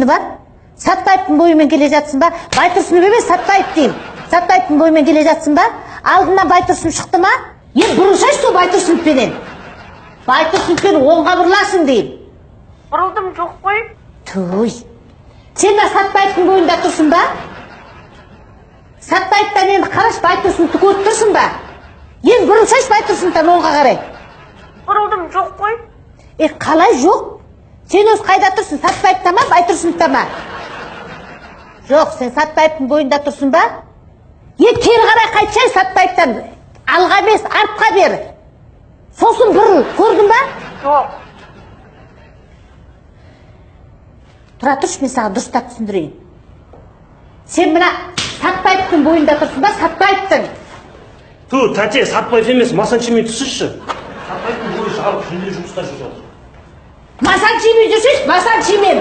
дейтіні бар. Сатпаевтың бойымен келе жатсың ба? Байтұрсынов емес, Сатпаев деймін. Сатпаевтың бойымен келе жатсың ба? Алдынан Байтұрсынов шықты ма? Бұрылсай сол Байтұрсыновпенен. Байтұрсыновпен оңға бұрыласың деймін. Бұрылдым жоқ қой. Туй. Сен де Сатпаевтың бойында тұрсың ба? Сатпаевтан енді қараш Байтұрсыновты көріп тұрсың ба? Бұрылсайшы Байтұрсыновтан оңға қарай. Бұрылдым жоқ қой. Қалай жоқ? Сен өз қайда тұрсың? Сатпаевта ма, Байтұрсыновта ма? Жоқ, сен Сатпаевтың бойында тұрсың ба? Кері қарай қайтшай Сатпаевтан. Алға емес, артқа бер. Сосын бұрыл, көрдің ба? Жоқ. Тұра тұршы, мен саған дұрыстап түсіндірейін. Сен мына Сатпаевтың бойында тұрсың ба, Сатпаевтың? Тәте, Сатпаев емес, Масанчимен түсірші. Сатпаевтың бойы жағып, жүндей жұмыстар жүріп жатыр. Масанчимен жүрсеш, Масанчимен.